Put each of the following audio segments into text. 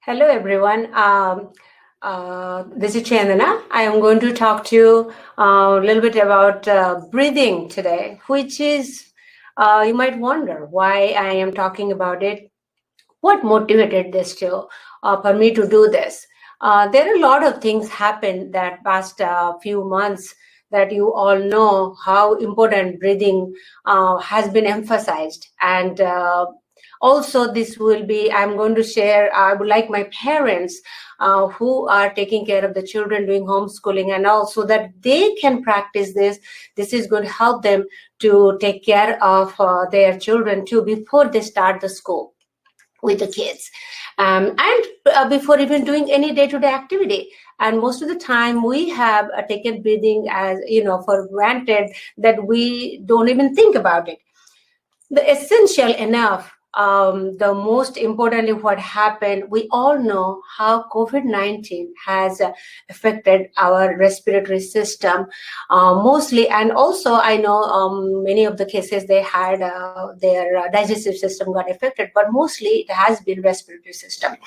Hello, everyone. This is Chandana. I am going to talk to you a little bit about breathing today, which is, you might wonder why I am talking about it. What motivated this to for me to do this? There are a lot of things happened that past few months that you all know how important breathing has been emphasized, and also this will be I'm going to share. I would like my parents who are taking care of the children doing homeschooling and all, so that they can practice this. This is going to help them to take care of their children too before they start the school with the kids, and before even doing any day-to-day activity. And most of the time we have taken breathing as for granted, that we don't even think about it. The essential enough. The most importantly, what happened, we all know how COVID-19 has affected our respiratory system mostly. And also, I know many of the cases they had their digestive system got affected, but mostly it has been respiratory system.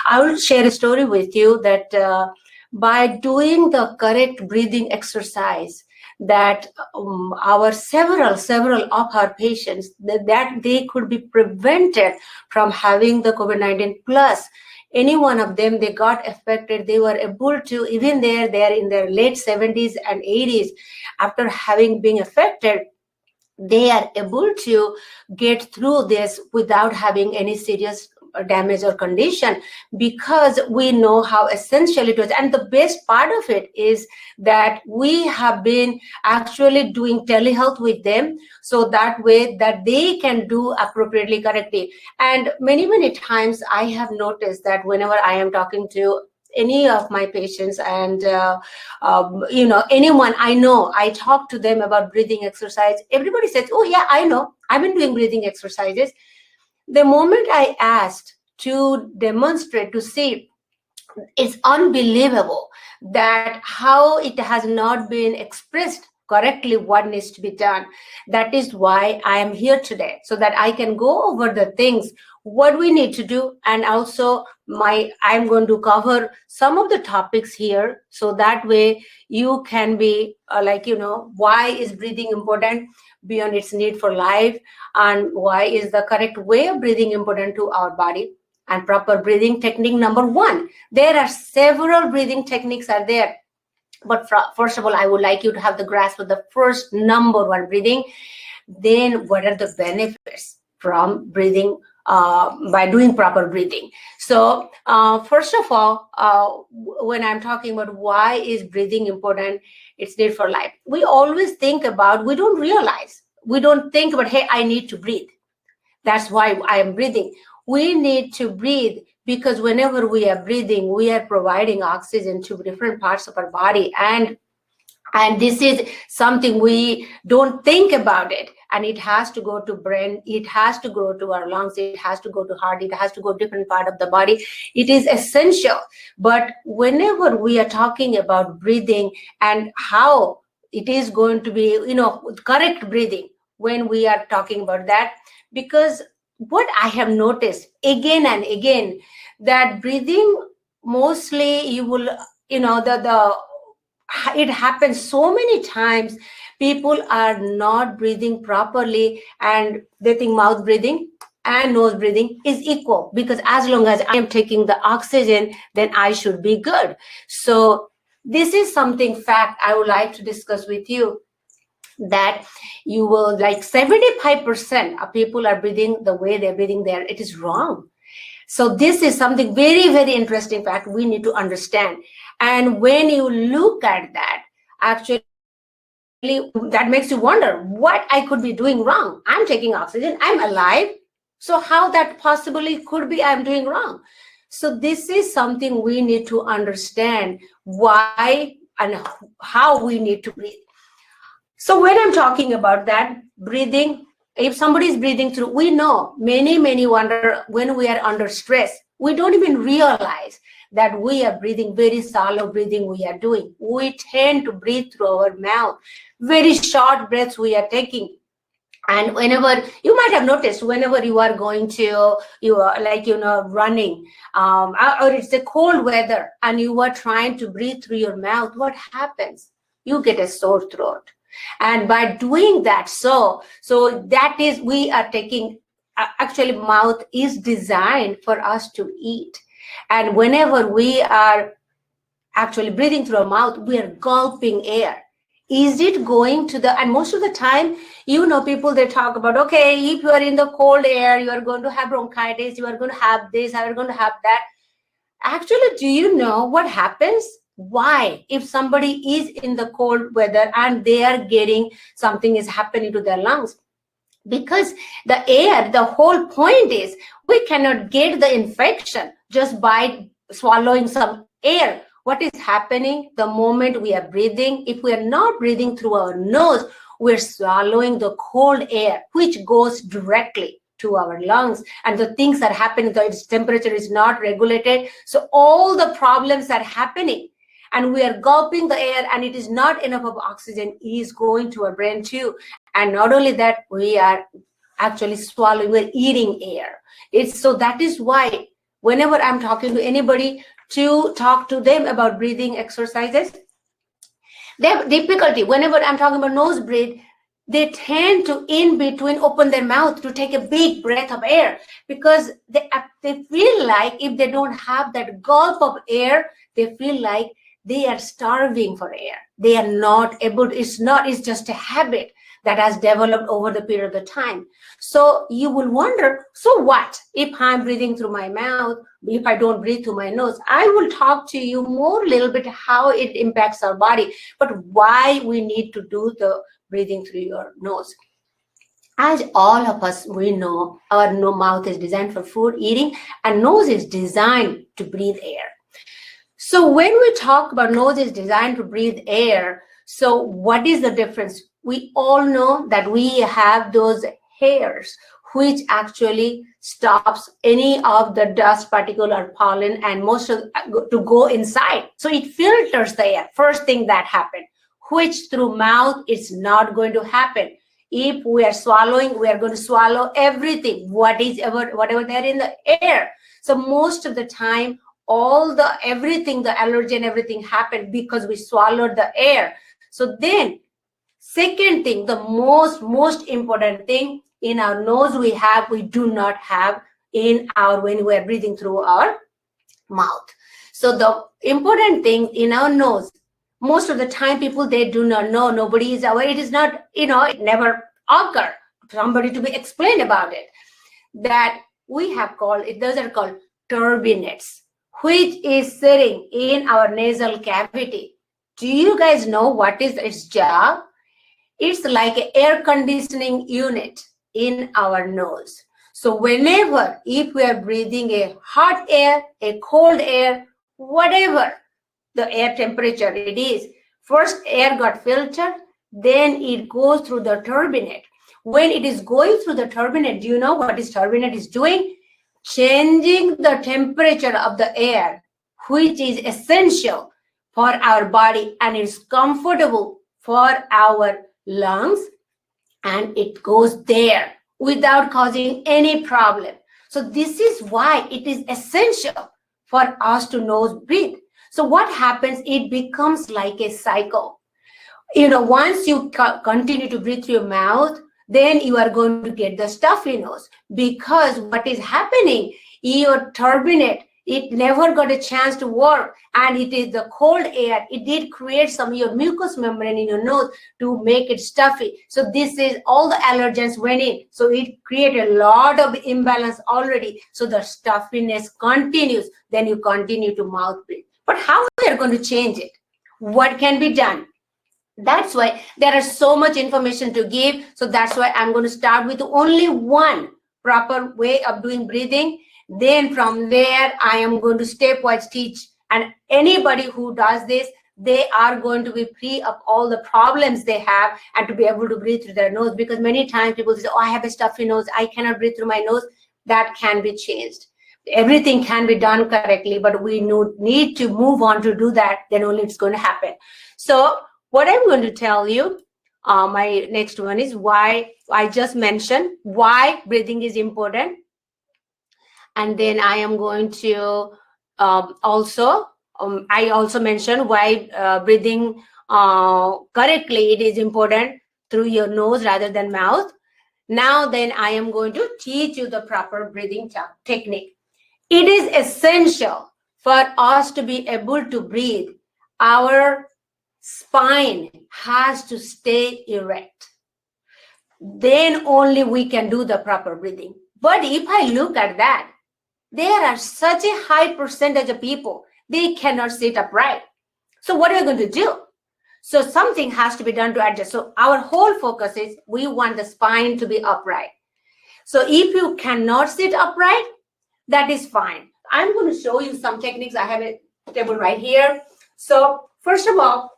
I will share a story with you that by doing the correct breathing exercise, that our several of our patients, that they could be prevented from having the COVID-19. Plus, any one of them, they got affected, they were able to, even they're in their late 70s and 80s, after having been affected, they are able to get through this without having any serious damage or condition, because we know how essential it was. And the best part of it is that we have been actually doing telehealth with them, so that way that they can do appropriately, correctly. And many times I have noticed that whenever I am talking to any of my patients, and anyone I know, I talk to them about breathing exercise, everybody says, oh yeah, I know, I've been doing breathing exercises. The moment I asked to demonstrate, to see, it's unbelievable that how it has not been expressed correctly what needs to be done. That is why I am here today, so that I can go over the things what we need to do. And also I'm going to cover some of the topics here, so that way you can be why is breathing important beyond its need for life, and why is the correct way of breathing important to our body. And proper breathing technique number one. There are several breathing techniques are there, but first of all, I would like you to have the grasp of the first number one, breathing. Then what are the benefits from breathing by doing proper breathing? So first of all, when I'm talking about why is breathing important, it's need for life. We always think about, we don't think about, hey, I need to breathe, that's why I am breathing. We need to breathe because whenever we are breathing, we are providing oxygen to different parts of our body. And this is something we don't think about it. And it has to go to brain, it has to go to our lungs, it has to go to heart, it has to go to different part of the body. It is essential. But whenever we are talking about breathing and how it is going to be, correct breathing, when we are talking about that, because what I have noticed again and again, that breathing mostly you will, it happens so many times. People are not breathing properly, and they think mouth breathing and nose breathing is equal, because as long as I am taking the oxygen, then I should be good. So this is something fact I would like to discuss with you, that you will, like 75% of people are breathing the way they're breathing there. It is wrong. So this is something very interesting fact we need to understand. And when you look at that, actually that makes you wonder what I could be doing wrong. I'm taking oxygen, I'm alive, so how that possibly could be I'm doing wrong? So this is something we need to understand, why and how we need to breathe. So when I'm talking about that breathing, if somebody is breathing through, we know many wonder when we are under stress, we don't even realize that we are breathing, very shallow breathing we are doing. We tend to breathe through our mouth, very short breaths we are taking. And whenever you might have noticed, whenever you are going to, you are like, running, or it's a cold weather and you are trying to breathe through your mouth, what happens? You get a sore throat. And by doing that, so that is, we are taking, actually mouth is designed for us to eat. And whenever we are actually breathing through our mouth, we are gulping air. Is it going to the, and most of the time, people, they talk about, okay, if you are in the cold air, you are going to have bronchitis, you are going to have this, you are going to have that. Actually, do you know what happens? Why? If somebody is in the cold weather and they are getting, something is happening to their lungs, because the air, the whole point is, we cannot get the infection just by swallowing some air. What is happening the moment we are breathing? If we are not breathing through our nose, we're swallowing the cold air, which goes directly to our lungs, and the things are happening, the temperature is not regulated, so all the problems are happening, and we are gulping the air, and it is not enough of oxygen is going to our brain too. And not only that, we are actually swallowing, we're eating air. It's so that is why whenever I'm talking to anybody to talk to them about breathing exercises, they have difficulty. Whenever I'm talking about nose breathe, they tend to in between open their mouth to take a big breath of air, because they feel like if they don't have that gulp of air, they feel like they are starving for air. They are not able to, it's just a habit that has developed over the period of time. So you will wonder, so what if I'm breathing through my mouth, if I don't breathe through my nose? I will talk to you more a little bit how it impacts our body, but why we need to do the breathing through your nose. As all of us, we know our mouth is designed for food eating, and nose is designed to breathe air. So when we talk about nose is designed to breathe air, so what is the difference? We all know that we have those hairs which actually stops any of the dust particle or pollen and most of to go inside. So it filters the air. First thing that happened, which through mouth is not going to happen. If we are swallowing, we are going to swallow everything, whatever there in the air. So most of the time, everything, the allergen, everything happened because we swallowed the air. So then, second thing, the most important thing, in our nose we do not have in our, when we are breathing through our mouth. So the important thing in our nose, most of the time people, they do not know, nobody is aware, it is not, it never occur somebody to be explained about it, that we have called it, those are called turbinates, which is sitting in our nasal cavity. Do you guys know what is its job? It's like an air conditioning unit in our nose. So whenever, if we are breathing a hot air, a cold air, whatever the air temperature it is, first air got filtered, then it goes through the turbinate. When it is going through the turbinate, do you know what this turbinate is doing? Changing the temperature of the air, which is essential for our body and is comfortable for our lungs, and it goes there without causing any problem. So this is why it is essential for us to nose breathe. So what happens, it becomes like a cycle. Once you continue to breathe through your mouth, then you are going to get the stuffy nose, because what is happening, your turbinate, it never got a chance to work, and it is the cold air, it did create some of your mucous membrane in your nose to make it stuffy. So this is all the allergens went in, so it created a lot of imbalance already, so the stuffiness continues, then you continue to mouth breathe. But how we are going to change it? What can be done? That's why there is so much information to give. So that's why I'm going to start with only one proper way of doing breathing. Then from there, I am going to stepwise teach. And anybody who does this, they are going to be free of all the problems they have and to be able to breathe through their nose. Because many times people say, oh, I have a stuffy nose, I cannot breathe through my nose. That can be changed. Everything can be done correctly, but we need to move on to do that. Then only it's going to happen. So what I'm going to tell you, My next one is why. I just mentioned why breathing is important. And then I am going to I also mentioned why breathing correctly, it is important through your nose rather than mouth. Now then I am going to teach you the proper breathing technique. It is essential for us to be able to breathe. Our spine has to stay erect. Then only we can do the proper breathing. But if I look at that, there are such a high percentage of people, they cannot sit upright. So what are we going to do? So something has to be done to adjust. So our whole focus is we want the spine to be upright. So if you cannot sit upright, that is fine. I'm going to show you some techniques. I have a table right here. So first of all,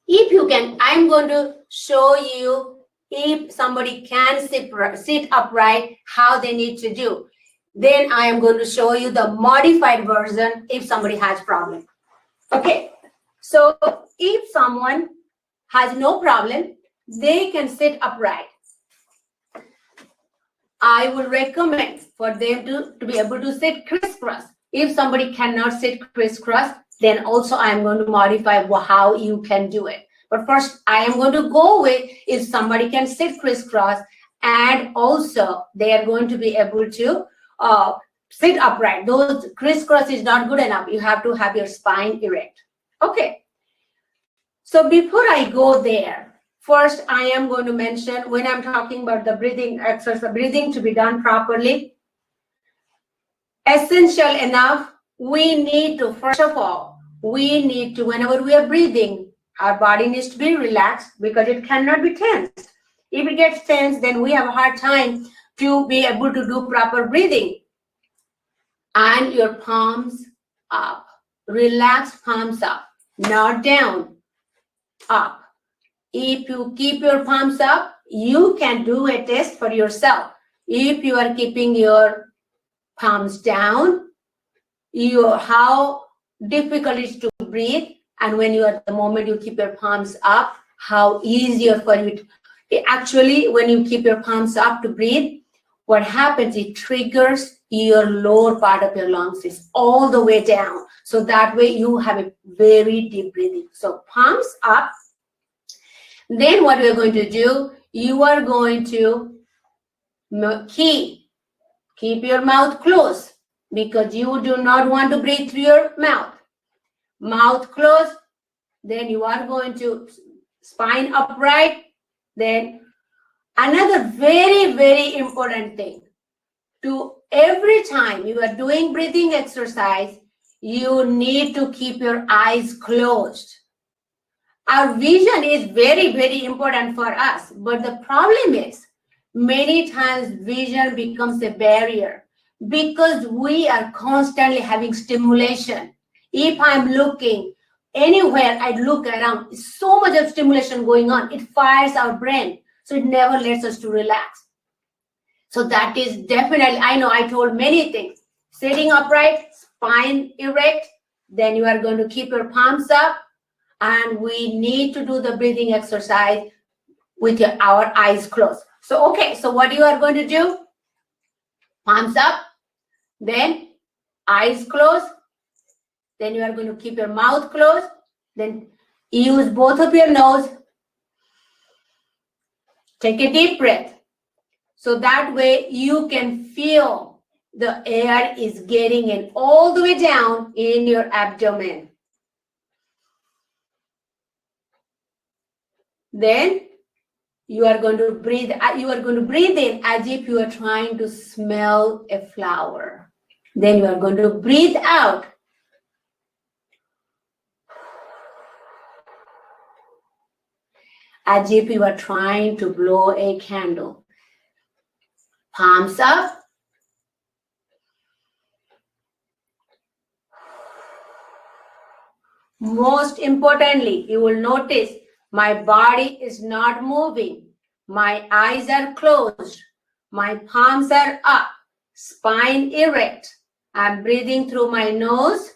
if you can, I'm going to show you if somebody can sit upright, how they need to do. Then I am going to show you the modified version if somebody has problem. Okay, so if someone has no problem, they can sit upright. I would recommend for them to be able to sit crisscross. If somebody cannot sit crisscross, then also I am going to modify how you can do it. But first, I am going to go with if somebody can sit crisscross, and also they are going to be able to sit upright. Those crisscross is not good enough. You have to have your spine erect. Okay. So before I go there, first I am going to mention when I'm talking about the breathing exercise, breathing to be done properly, essential enough, we need to, first of all, we need to, whenever we are breathing, our body needs to be relaxed because it cannot be tensed. If it gets tense, then we have a hard time to be able to do proper breathing. And your palms up. Relax, palms up, not down, up. If you keep your palms up, you can do a test for yourself. If you are keeping your palms down, how difficult it is to breathe, and when you are at the moment you keep your palms up, how easier for you to, actually when you keep your palms up to breathe, what happens, it triggers your lower part of your lungs, is all the way down. So that way you have a very deep breathing. So palms up. Then what we're going to do, you are going to keep your mouth closed because you do not want to breathe through your mouth. Mouth closed. Then you are going to spine upright. Then another very, very important thing, to every time you are doing breathing exercise, you need to keep your eyes closed. Our vision is very, very important for us, but the problem is many times vision becomes a barrier because we are constantly having stimulation. If I'm looking anywhere, I look around, so much of stimulation going on, it fires our brain, so it never lets us to relax. So that is definitely, I know I told many things. Sitting upright, spine erect, then you are going to keep your palms up, and we need to do the breathing exercise with our eyes closed. So, okay, so what you are going to do? Palms up, then eyes closed, then you are going to keep your mouth closed, then use both of your nose. Take a deep breath. So that way you can feel the air is getting in all the way down in your abdomen. Then you are going to breathe in as if you are trying to smell a flower. Then you are going to breathe out as if you are trying to blow a candle. Palms up. Most importantly, you will notice my body is not moving. My eyes are closed. My palms are up. Spine erect. I'm breathing through my nose.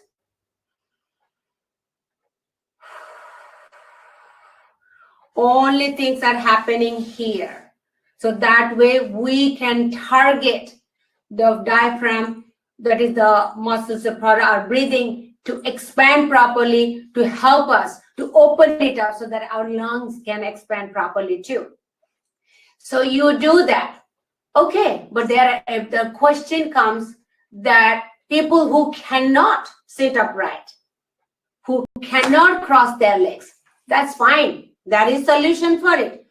Only things are happening here. So that way we can target the diaphragm, that is the muscles of our breathing, to expand properly, to help us to open it up so that our lungs can expand properly too. So you do that. Okay, but if the question comes that people who cannot sit upright, who cannot cross their legs, that's fine. That is solution for it.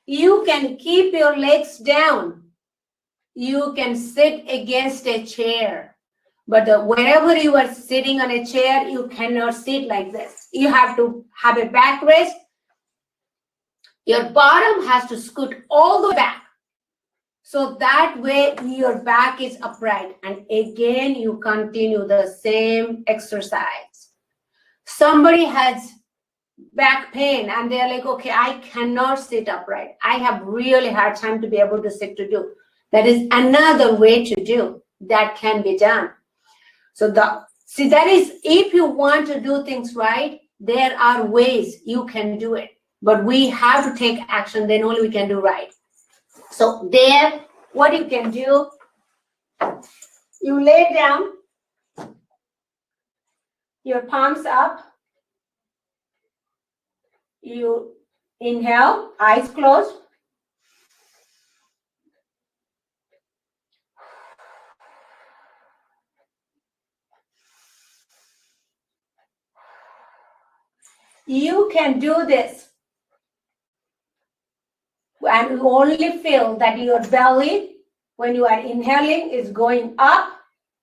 You can keep your legs down. You can sit against a chair. But wherever you are sitting on a chair, you cannot sit like this. You have to have a back rest. Your bottom has to scoot all the way back. So that way your back is upright. And again, you continue the same exercise. Somebody has back pain and they're like, okay, I cannot sit upright. I have really hard time to be able to sit to do. That is another way to do. That can be done. So that is, if you want to do things right, there are ways you can do it. But we have to take action, then only we can do right. So there, what you can do, you lay down, your palms up, you inhale, eyes closed. You can do this and you only feel that your belly, when you are inhaling, is going up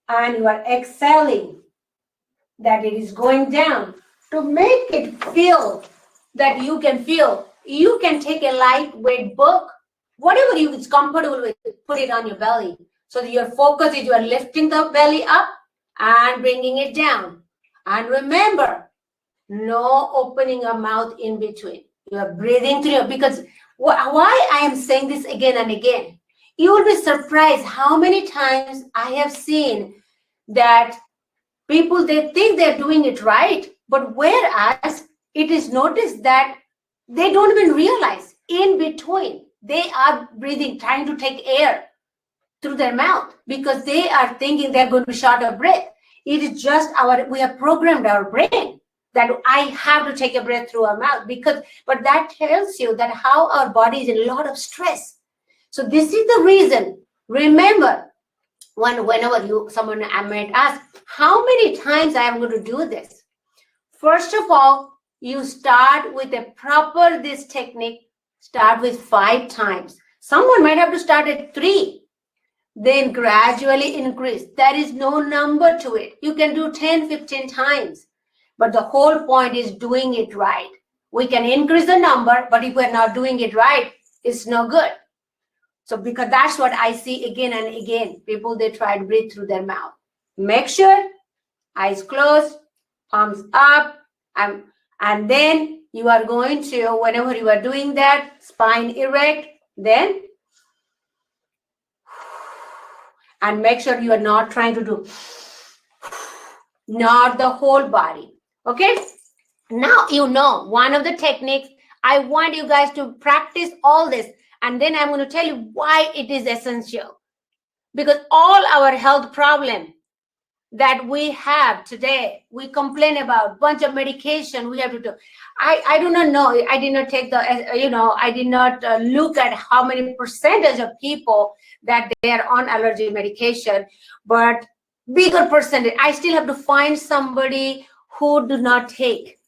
and you are exhaling, that it is going down. To make it feel that you can feel, you can take a lightweight book, whatever you is comfortable with, put it on your belly. So that your focus is you are lifting the belly up and bringing it down. And remember, no opening your mouth in between. You are breathing through, because why I am saying this again and again, you will be surprised how many times I have seen that people, they think they're doing it right, but whereas it is noticed that they don't even realize in between they are breathing, trying to take air through their mouth because they are thinking they're going to be short of breath. It is just we have programmed our brain that I have to take a breath through our mouth, but that tells you that how our body is in a lot of stress. So this is the reason. Remember, whenever someone might ask, how many times I am going to do this? First of all, you start with this technique, start with 5 times. Someone might have to start at 3, then gradually increase. There is no number to it. You can do 10, 15 times. But the whole point is doing it right. We can increase the number, but if we're not doing it right, it's no good. So because that's what I see again and again. People, they try to breathe through their mouth. Make sure, eyes closed, palms up, and then you are going to, whenever you are doing that, spine erect, then, and make sure you are not trying to do, not the whole body. Okay, now you know one of the techniques. I want you guys to practice all this, and then I'm going to tell you why it is essential. Because all our health problems that we have today, we complain about bunch of medication we have to do. I do not know. I did not take I did not look at how many percentage of people that they are on allergy medication, but bigger percentage. I still have to find somebody who do not take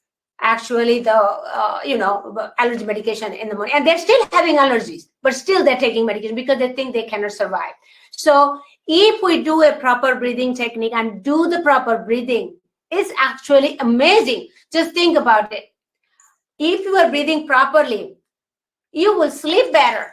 actually the allergy medication in the morning, and they're still having allergies, but still they're taking medication because they think they cannot survive. So if we do a proper breathing technique and do the proper breathing, it's actually amazing. Just think about it. If you are breathing properly, you will sleep better.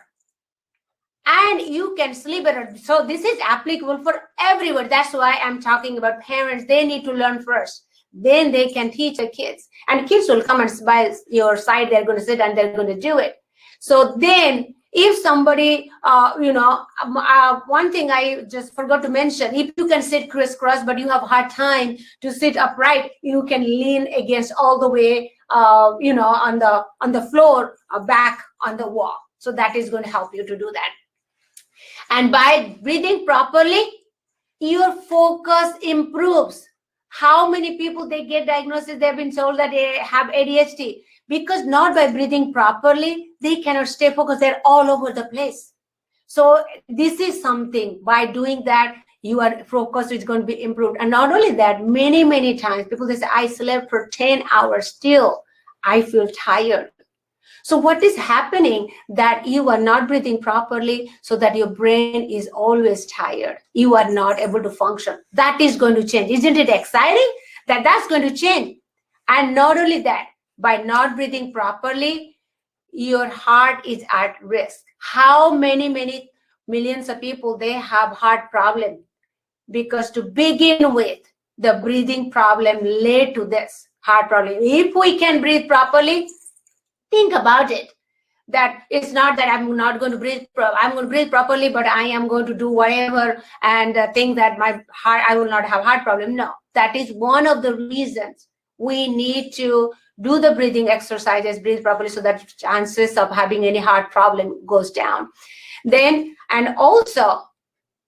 And you can sleep better. So this is applicable for everyone. That's why I'm talking about parents. They need to learn first. Then they can teach the kids. And kids will come and by your side. They're going to sit and they're going to do it. So then If somebody, one thing I just forgot to mention, if you can sit crisscross, but you have hard time to sit upright, you can lean against all the way, on the floor, back on the wall. So that is going to help you to do that. And by breathing properly, your focus improves. How many people they get diagnosis, they've been told that they have ADHD, because not by breathing properly, they cannot stay focused. They're all over the place. So this is something, by doing that, your focus is going to be improved. And not only that, many times people, they say, I slept for 10 hours, still I feel tired. So what is happening, that you are not breathing properly, so that your brain is always tired. You are not able to function. That is going to change. Isn't it exciting that that's going to change? And not only that, by not breathing properly, your heart is at risk. How many millions of people, they have heart problem? Because to begin with, the breathing problem led to this heart problem. If we can breathe properly, think about it, that it's not that I'm not going to breathe, I'm going to breathe properly, but I am going to do whatever and think that my heart, I will not have heart problem. No, that is one of the reasons we need to do the breathing exercises, breathe properly, so that chances of having any heart problem goes down. Then, and also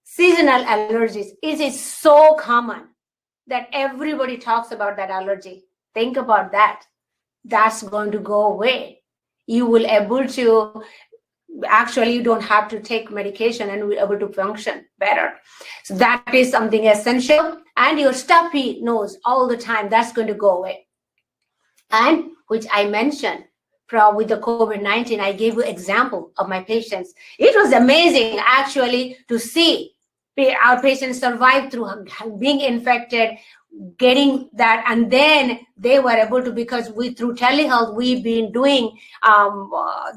seasonal allergies. It is so common that everybody talks about that allergy. Think about that. That's going to go away. You will able to, actually, you don't have to take medication and will be able to function better. So that is something essential. And your stuffy nose all the time, that's going to go away. And which I mentioned, with the COVID-19, I gave you example of my patients. It was amazing actually to see our patients survive through being infected, getting that, and then they were able to, because we, through telehealth, we've been doing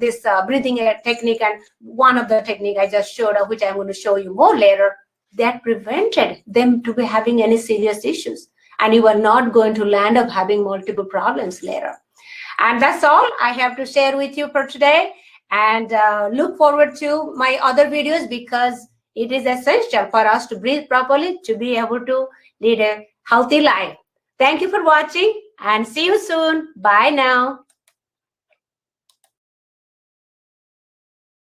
this breathing technique, and one of the technique I just showed, which I'm going to show you more later, that prevented them to be having any serious issues, and you are not going to land up having multiple problems later. And that's all I have to share with you for today, and look forward to my other videos, because it is essential for us to breathe properly to be able to lead a healthy life. Thank you for watching, and see you soon. Bye now.